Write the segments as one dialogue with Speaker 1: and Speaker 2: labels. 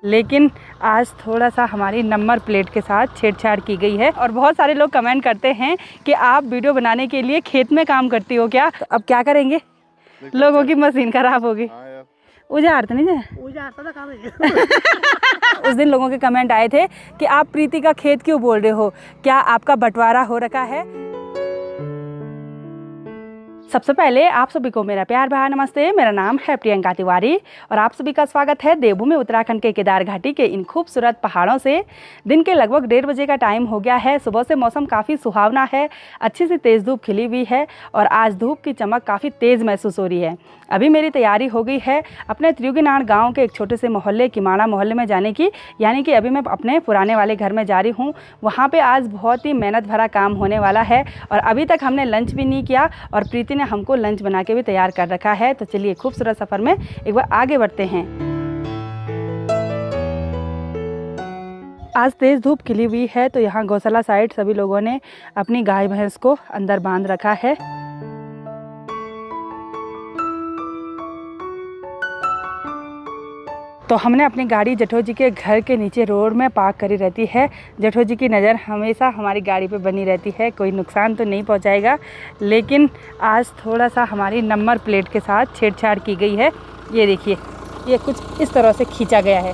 Speaker 1: लेकिन आज थोड़ा सा हमारी नंबर प्लेट के साथ छेड़छाड़ की गई है। और बहुत सारे लोग कमेंट करते हैं कि आप वीडियो बनाने के लिए खेत में काम करती हो क्या? तो अब क्या करेंगे, लोगों की मशीन खराब होगी। उजाड़ तो नहीं जाए उस दिन लोगों के कमेंट आए थे कि आप प्रीति का खेत क्यों बोल रहे हो, क्या आपका बंटवारा हो रखा है? सबसे पहले आप सभी को मेरा प्यार भरा नमस्ते। मेरा नाम है प्रियंका तिवारी और आप सभी का स्वागत है देवभूमि उत्तराखंड के केदार घाटी के इन खूबसूरत पहाड़ों से। दिन के लगभग 1:30 बजे का टाइम हो गया है। सुबह से मौसम काफ़ी सुहावना है, अच्छी सी तेज़ धूप खिली हुई है और आज धूप की चमक काफ़ी तेज़ महसूस हो रही है। अभी मेरी तैयारी हो गई है अपने त्रियुगीनारायण गाँव के एक छोटे से मोहल्ले किमाड़ा मोहल्ले में जाने की, यानी कि अभी मैं अपने पुराने वाले घर में जा रही हूँ। वहाँ पे आज बहुत ही मेहनत भरा काम होने वाला है और अभी तक हमने लंच भी नहीं किया और प्रीति ने हमको लंच बना के भी तैयार कर रखा है। तो चलिए खूबसूरत सफ़र में एक बार आगे बढ़ते हैं। आज तेज़ धूप खिली हुई है तो यहाँ गौशाला साइड सभी लोगों ने अपनी गाय भैंस को अंदर बांध रखा है। तो हमने अपनी गाड़ी जेठो जी के घर के नीचे रोड में पार्क करी रहती है। जेठो जी की नज़र हमेशा हमारी गाड़ी पे बनी रहती है, कोई नुकसान तो नहीं पहुंचाएगा। लेकिन आज थोड़ा सा हमारी नंबर प्लेट के साथ छेड़छाड़ की गई है। ये देखिए, ये कुछ इस तरह से खींचा गया है।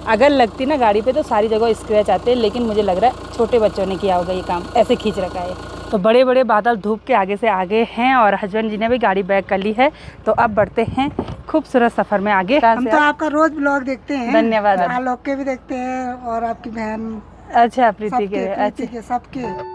Speaker 1: अगर लगती ना गाड़ी पे तो सारी जगह स्क्रैच आते, लेकिन मुझे लग रहा है छोटे बच्चों ने किया होगा ये काम, ऐसे खींच रखा है। तो बड़े बड़े बादल धूप के आगे से आगे हैं और हस्बैंड जी ने भी गाड़ी बैक कर ली है। तो अब बढ़ते हैं खूबसूरत सफ़र में आगे।
Speaker 2: हम तो आपका रोज ब्लॉग देखते हैं।
Speaker 1: धन्यवाद।
Speaker 2: आलोक के भी देखते हैं और आपकी बहन,
Speaker 1: अच्छा प्रीति के,
Speaker 2: अच्छा सबके।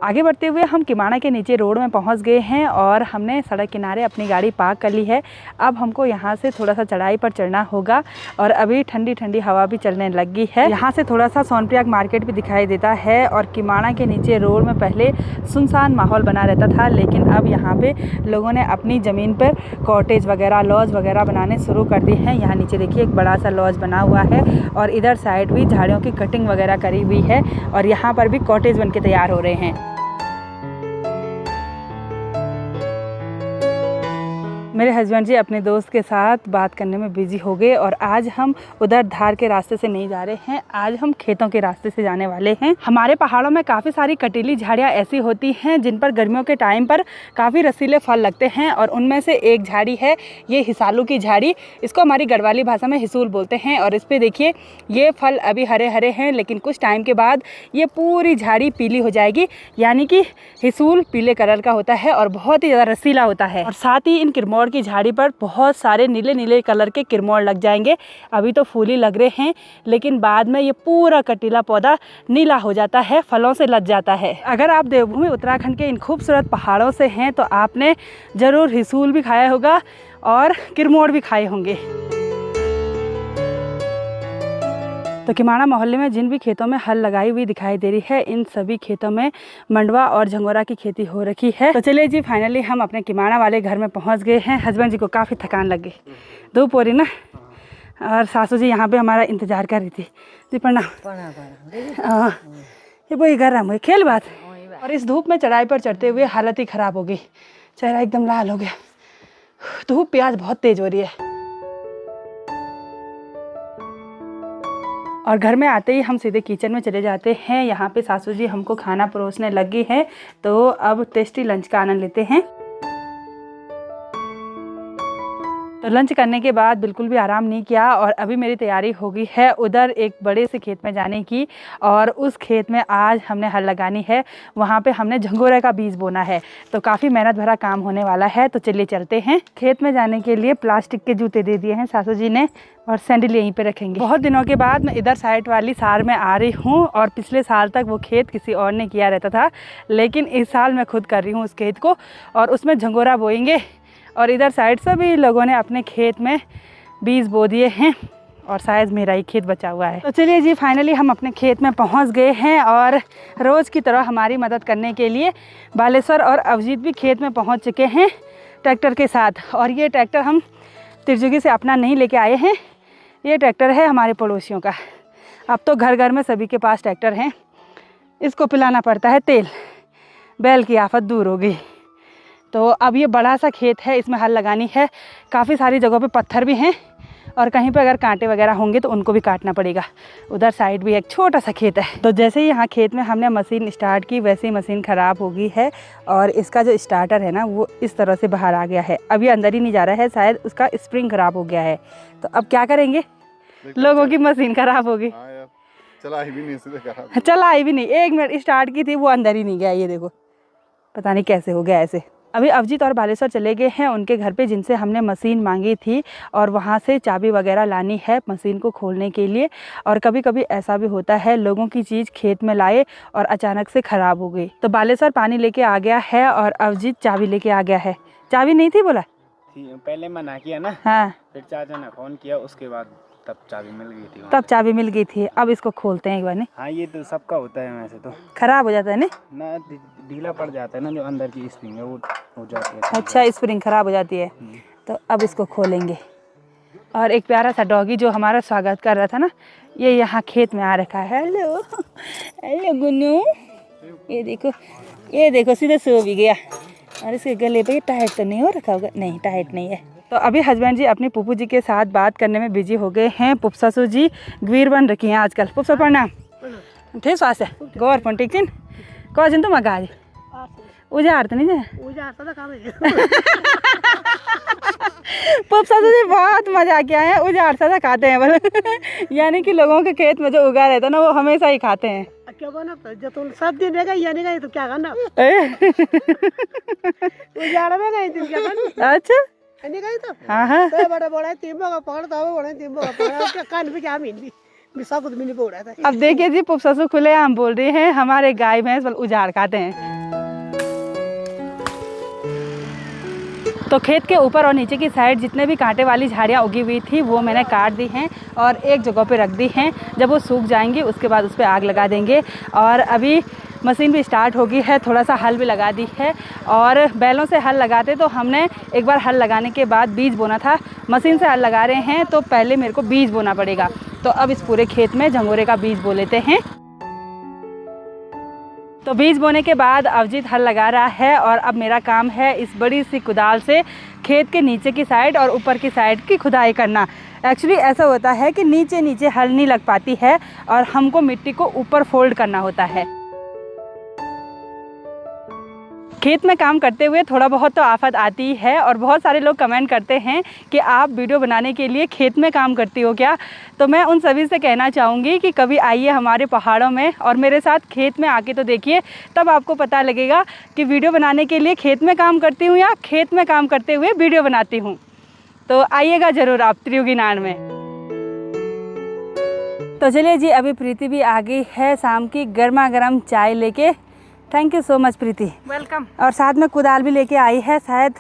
Speaker 1: आगे बढ़ते हुए हम किमाड़ा के नीचे रोड में पहुंच गए हैं और हमने सड़क किनारे अपनी गाड़ी पार्क कर ली है। अब हमको यहां से थोड़ा सा चढ़ाई पर चढ़ना होगा और अभी ठंडी ठंडी हवा भी चलने लगी है। यहां से थोड़ा सा सोनप्रयाग मार्केट भी दिखाई देता है और किमाड़ा के नीचे रोड में पहले सुनसान माहौल बना रहता था, लेकिन अब यहाँ पे लोगों ने अपनी ज़मीन पर कॉटेज वगैरह, लॉज वगैरह बनाने शुरू कर दिए हैं। यहाँ नीचे देखिए एक बड़ा सा लॉज बना हुआ है और इधर साइड भी झाड़ियों की कटिंग वगैरह करी हुई है और यहाँ पर भी कॉटेज बन के तैयार हो रहे हैं। मेरे हस्बैंड जी अपने दोस्त के साथ बात करने में बिजी हो गए और आज हम उधर धार के रास्ते से नहीं जा रहे हैं, आज हम खेतों के रास्ते से जाने वाले हैं। हमारे पहाड़ों में काफ़ी सारी कटीली झाड़ियाँ ऐसी होती हैं जिन पर गर्मियों के टाइम पर काफ़ी रसीले फल लगते हैं और उनमें से एक झाड़ी है ये हिसालू की झाड़ी। इसको हमारी गढ़वाली भाषा में हिसूल बोलते हैं और इस पर देखिए ये फल अभी हरे हरे हैं, लेकिन कुछ टाइम के बाद ये पूरी झाड़ी पीली हो जाएगी, यानी कि हिसूल पीले कलर का होता है और बहुत ही ज़्यादा रसीला होता है। और साथ ही इन किरमौर की झाड़ी पर बहुत सारे नीले नीले कलर के किरमौर लग जाएंगे। अभी तो फूल ही लग रहे हैं, लेकिन बाद में ये पूरा कटीला पौधा नीला हो जाता है, फलों से लद जाता है। अगर आप देवभूमि उत्तराखंड के इन खूबसूरत पहाड़ों से हैं तो आपने ज़रूर हिसूल भी खाया होगा और किरमौर भी खाए होंगे। तो किमाड़ा मोहल्ले में जिन भी खेतों में हल लगाई हुई दिखाई दे रही है, इन सभी खेतों में मंडवा और झंगोरा की खेती हो रखी है। तो चलिए जी, फाइनली हम अपने किमाड़ा वाले घर में पहुंच गए हैं। हस्बैंड जी को काफ़ी थकान लग गई, धूप हो रही ना, और सासू जी यहाँ पे हमारा इंतजार कर रही थी। जी प्रणाम। ये वही गर्म हुई खेल बात। और इस धूप में चढ़ाई पर चढ़ते हुए हालत ही ख़राब हो गई, चेहरा एकदम लाल हो गया। धूप प्याज बहुत तेज़ हो रही है। और घर में आते ही हम सीधे किचन में चले जाते हैं। यहाँ पे सासू जी हमको खाना परोसने लगी हैं, तो अब टेस्टी लंच का आनंद लेते हैं। तो लंच करने के बाद बिल्कुल भी आराम नहीं किया और अभी मेरी तैयारी हो गई है उधर एक बड़े से खेत में जाने की, और उस खेत में आज हमने हल लगानी है। वहाँ पे हमने झंगोरा का बीज बोना है, तो काफ़ी मेहनत भरा काम होने वाला है। तो चलिए चलते हैं। खेत में जाने के लिए प्लास्टिक के जूते दे दिए हैं सासू जी ने और सैंडल यहीं पे रखेंगे। बहुत दिनों के बाद मैं इधर साइड वाली सार में आ रही हूँ और पिछले साल तक वो खेत किसी और ने किया रहता था, लेकिन इस साल मैं खुद कर रही हूँ उस खेत को और उसमें झंगोरा बोएंगे। और इधर साइड सभी लोगों ने अपने खेत में बीज बो दिए हैं और शायद मेरा ही खेत बचा हुआ है। तो चलिए जी, फाइनली हम अपने खेत में पहुंच गए हैं और रोज़ की तरह हमारी मदद करने के लिए बालेश्वर और अवजीत भी खेत में पहुंच चुके हैं ट्रैक्टर के साथ। और ये ट्रैक्टर हम त्रिजुगी से अपना नहीं लेके आए हैं, ये ट्रैक्टर है हमारे पड़ोसियों का। अब तो घर घर में सभी के पास ट्रैक्टर हैं। इसको पिलाना पड़ता है तेल, बैल की आफत दूर हो गई। तो अब ये बड़ा सा खेत है, इसमें हल लगानी है। काफ़ी सारी जगहों पे पत्थर भी हैं और कहीं पे अगर कांटे वगैरह होंगे तो उनको भी काटना पड़ेगा। उधर साइड भी एक छोटा सा खेत है। तो जैसे ही यहाँ खेत में हमने मशीन स्टार्ट की वैसे ही मशीन ख़राब हो गई है और इसका जो स्टार्टर है ना वो इस तरह से बाहर आ गया है। अभी अंदर ही नहीं जा रहा है, शायद उसका स्प्रिंग ख़राब हो गया है। तो अब क्या करेंगे, लोगों की मशीन ख़राब होगी।
Speaker 3: चला भी नहीं,
Speaker 1: एक मिनट स्टार्ट की थी वो अंदर ही नहीं गया। ये देखो पता नहीं कैसे हो गया ऐसे। अभी अवजीत और बालेश्वर चले गए हैं उनके घर पे जिनसे हमने मशीन मांगी थी और वहाँ से चाबी वगैरह लानी है मशीन को खोलने के लिए। और कभी कभी ऐसा भी होता है लोगों की चीज़ खेत में लाए और अचानक से ख़राब हो गई। तो बालेश्वर पानी लेके आ गया है और अवजीत चाबी लेके आ गया है। चाबी नहीं थी बोला
Speaker 4: पहले मना किया ना,
Speaker 1: हाँ,
Speaker 4: फिर चाचा ने फ़ोन किया, उसके बाद तब चाबी मिल गई थी।
Speaker 1: तब चाबी मिल गई थी। अब इसको खोलते हैं एक बार। नहीं
Speaker 4: हाँ, ये तो सबका होता है वैसे तो।
Speaker 1: ख़राब हो जाता है
Speaker 4: ना ढीला पड़ जाता है ना, जो अंदर की स्प्रिंग है वो हो जाती है।
Speaker 1: अच्छा, स्प्रिंग ख़राब हो जाती है। तो अब इसको खोलेंगे। और एक प्यारा सा डॉगी जो हमारा स्वागत कर रहा था ना, ये यहाँ खेत में आ रखा है। हेलो हेलो गुन्नू, ये देखो सीधे सो भी गया। और इसके गले पे टाइट तो नहीं हो रखा होगा? नहीं, टाइट नहीं है। तो अभी हस्बैंड जी अपनी पुप्पू जी के साथ बात करने में बिजी हो गए हैं। पुप ससुर जी ग्वीर बन रखी हैं आजकल। पुप ससुर प्रणाम। ठीक स्वास्थ्य गौर फोन ठीक चिन कौ चिन तुम आगा उजाड़ तो नहीं जाए पुप ससुर जी बहुत मजा किया है। उजाड़ सा खाते हैं बोले यानी कि लोगों के खेत में जो उगा रहता है ना वो हमेशा ही खाते हैं।
Speaker 2: क्या बना जो तुम सब दिन रहेगा या नहीं गई तो क्या करना उजाड़ में गई तुम क्या करना।
Speaker 1: अच्छा
Speaker 2: नहीं गई तो
Speaker 1: हाँ हाँ
Speaker 2: तो बड़ा बड़ा तीनों का पकड़ता है, बड़ा तीनों का पकड़ा कान पे क्या मिल भी सब कुछ मिल रहा था।
Speaker 1: अब देखिए जी पुप ससुर खुले आम बोल रहे हैं हमारे गाय भैंस उजाड़ खाते हैं। तो खेत के ऊपर और नीचे की साइड जितने भी कांटे वाली झाड़ियाँ उगी हुई थी वो मैंने काट दी हैं और एक जगह पे रख दी हैं। जब वो सूख जाएंगी उसके बाद उस पर आग लगा देंगे। और अभी मशीन भी स्टार्ट होगी है, थोड़ा सा हल भी लगा दी है। और बैलों से हल लगाते तो हमने एक बार हल लगाने के बाद बीज बोना था। मशीन से हल लगा रहे हैं तो पहले मेरे को बीज बोना पड़ेगा। तो अब इस पूरे खेत में झंगोरे का बीज बो लेते हैं। तो बीज बोने के बाद अवजीत हल लगा रहा है और अब मेरा काम है इस बड़ी सी कुदाल से खेत के नीचे की साइड और ऊपर की साइड की खुदाई करना। एक्चुअली ऐसा होता है कि नीचे नीचे हल नहीं लग पाती है और हमको मिट्टी को ऊपर फोल्ड करना होता है। खेत में काम करते हुए थोड़ा बहुत तो आफत आती है और बहुत सारे लोग कमेंट करते हैं कि आप वीडियो बनाने के लिए खेत में काम करती हो क्या। तो मैं उन सभी से कहना चाहूँगी कि कभी आइए हमारे पहाड़ों में और मेरे साथ खेत में आके तो देखिए, तब आपको पता लगेगा कि वीडियो बनाने के लिए खेत में काम करती हूँ या खेत में काम करते हुए वीडियो बनाती हूँ। तो आइएगा ज़रूर आप त्रियुगीनान में। तो चलिए जी, अभी प्रीति भी आ गई है शाम की गर्मा गर्म चाय लेके। Thank you so much Preeti,
Speaker 5: welcome.
Speaker 1: और साथ में कुदाल भी लेके आई है। शायद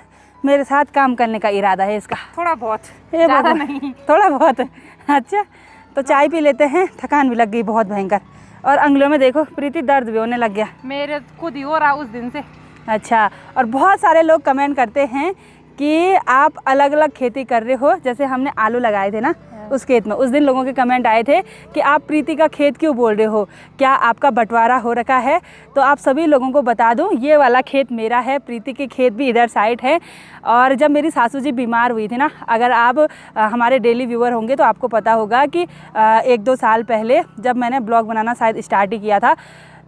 Speaker 1: मेरे साथ काम करने का इरादा है इसका।
Speaker 5: थोड़ा बहुत,
Speaker 1: ये
Speaker 5: ज़्यादा
Speaker 1: बाबा,
Speaker 5: नहीं।
Speaker 1: थोड़ा बहुत। अच्छा, तो चाय पी लेते हैं, थकान भी लग गई बहुत भयंकर। और अंगलियों में देखो प्रीति दर्द भी होने लग गया।
Speaker 5: मेरे खुद ही हो रहा उस दिन से।
Speaker 1: अच्छा, और बहुत सारे लोग कमेंट करते हैं कि आप अलग अलग खेती कर रहे हो। जैसे हमने आलू लगाए थे ना उस खेत में, उस दिन लोगों के कमेंट आए थे कि आप प्रीति का खेत क्यों बोल रहे हो, क्या आपका बंटवारा हो रखा है। तो आप सभी लोगों को बता दूं, ये वाला खेत मेरा है, प्रीति के खेत भी इधर साइड है। और जब मेरी सासू जी बीमार हुई थी ना, अगर आप हमारे डेली व्यूअर होंगे तो आपको पता होगा कि 1-2 साल पहले जब मैंने ब्लॉग बनाना शायद स्टार्ट ही किया था,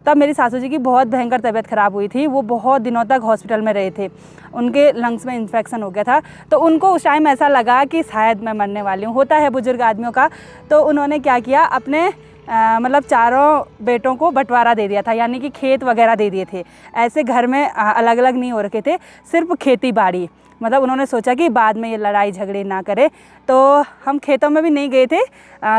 Speaker 1: तब मेरी सासू जी की बहुत भयंकर तबीयत ख़राब हुई थी। वो बहुत दिनों तक हॉस्पिटल में रहे थे, उनके लंग्स में इन्फेक्शन हो गया था। तो उनको उस टाइम ऐसा लगा कि शायद मैं मरने वाली हूँ, होता है बुजुर्ग आदमियों का। तो उन्होंने क्या किया, अपने मतलब चारों बेटों को बंटवारा दे दिया था, यानी कि खेत वगैरह दे दिए थे। ऐसे घर में अलग अलग नहीं हो रखे थे, सिर्फ खेती बाड़ी। मतलब उन्होंने सोचा कि बाद में ये लड़ाई झगड़े ना करे। तो हम खेतों में भी नहीं गए थे।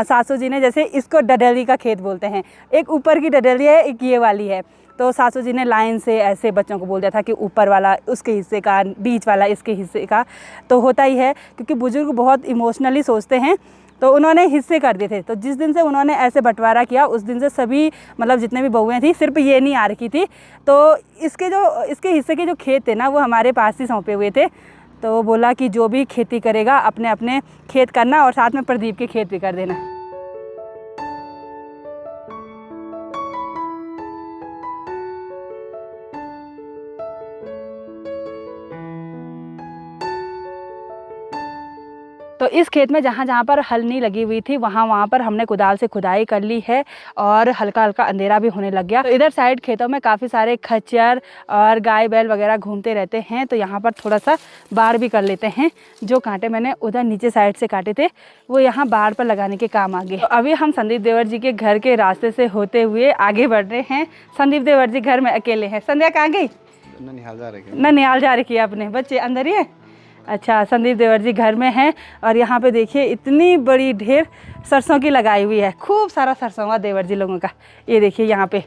Speaker 1: सासू जी ने, जैसे इसको डडली का खेत बोलते हैं, एक ऊपर की डडली है, एक ये वाली है। तो सासू जी ने लाइन से ऐसे बच्चों को बोल दिया था कि ऊपर वाला उसके हिस्से का, बीच वाला इसके हिस्से का। तो होता ही है क्योंकि बुजुर्ग बहुत इमोशनली सोचते हैं, तो उन्होंने हिस्से कर दिए थे। तो जिस दिन से उन्होंने ऐसे बंटवारा किया उस दिन से सभी, मतलब जितने भी बहुएँ थी, सिर्फ ये नहीं आ रखी थी। तो इसके हिस्से के जो खेत थे ना वो हमारे पास ही सौंपे हुए थे। तो वो बोला कि जो भी खेती करेगा अपने अपने खेत करना और साथ में प्रदीप के खेत भी कर देना। तो इस खेत में जहाँ जहाँ पर हल नहीं लगी हुई थी वहाँ पर हमने कुदाल से खुदाई कर ली है और हल्का हल्का अंधेरा भी होने लग गया। तो इधर साइड खेतों में काफ़ी सारे खच्चर और गाय बैल वगैरह घूमते रहते हैं, तो यहाँ पर थोड़ा सा बाड़ भी कर लेते हैं। जो कांटे मैंने उधर नीचे साइड से काटे थे वो यहाँ बाड़ पर लगाने के काम आ गए। तो अभी हम संदीप देवर जी के घर के रास्ते से होते हुए आगे बढ़ रहे हैं। संदीप देवर जी घर में अकेले हैं। संध्या कहाँ गई? ननिहाल जा रही है, अपने बच्चे अंदर ही है। अच्छा, संदीप देवर जी घर में हैं और यहाँ पे देखिए इतनी बड़ी ढेर सरसों की लगाई हुई है। खूब सारा सरसों हुआ देवर जी लोगों का, ये देखिए यहाँ पे।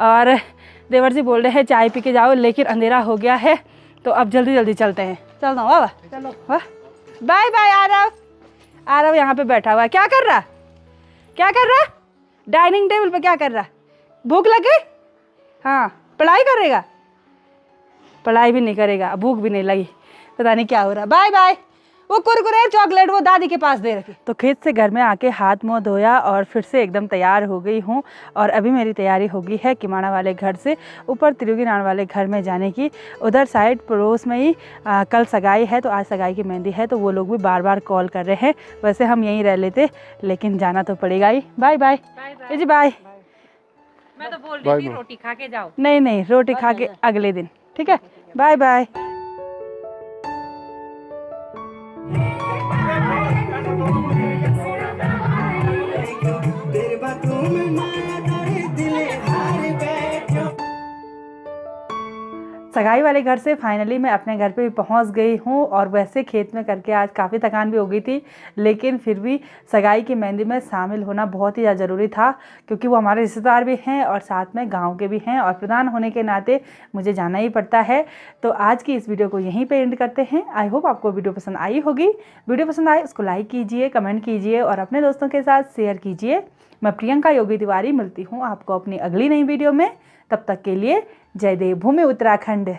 Speaker 1: और देवर जी बोल रहे हैं चाय पी के जाओ, लेकिन अंधेरा हो गया है तो अब जल्दी जल्दी चलते हैं। चल दो वाह, चलो वाह, बाय बाय। आरव यहाँ पे बैठा हुआ है। क्या कर रहा? डाइनिंग टेबल पे क्या कर रहा? भूख लग गई? हाँ, पढ़ाई करेगा? पढ़ाई भी नहीं करेगा, भूख भी नहीं लगी, पता नहीं क्या हो रहा। Bye bye. वो कुरकुरे चॉकलेट वो दादी के पास दे रखी। तो खेत से घर में आके हाथ मुँह धोया और फिर से एकदम तैयार हो गई हूँ। और अभी मेरी तैयारी हो गई है किमाना वाले घर से ऊपर त्रियोगी नान वाले घर में जाने की। उधर साइड पड़ोस में ही कल सगाई है, तो आज सगाई की मेहंदी है, तो वो लोग भी बार बार कॉल कर रहे हैं। वैसे हम यहीं रह लेते, लेकिन जाना तो पड़ेगा ही। बाय बाय जी, बाय।
Speaker 5: मैं तो बोल रही थी रोटी खा के जाओ।
Speaker 1: नहीं, रोटी खा के अगले दिन, ठीक है। Bye bye. सगाई वाले घर से फाइनली मैं अपने घर पे भी पहुंच गई हूं। और वैसे खेत में करके आज काफ़ी थकान भी हो गई थी, लेकिन फिर भी सगाई की मेहंदी में शामिल होना बहुत ही ज़्यादा ज़रूरी था, क्योंकि वो हमारे रिश्तेदार भी हैं और साथ में गांव के भी हैं और प्रधान होने के नाते मुझे जाना ही पड़ता है। तो आज की इस वीडियो को यहीं पर एंड करते हैं। आई होप आपको वीडियो पसंद आई होगी। वीडियो पसंद आए उसको लाइक कीजिए, कमेंट कीजिए और अपने दोस्तों के साथ शेयर कीजिए। मैं प्रियंका योगी तिवारी मिलती हूँ आपको अपनी अगली नई वीडियो में। तब तक के लिए जय देवभूमि उत्तराखंड।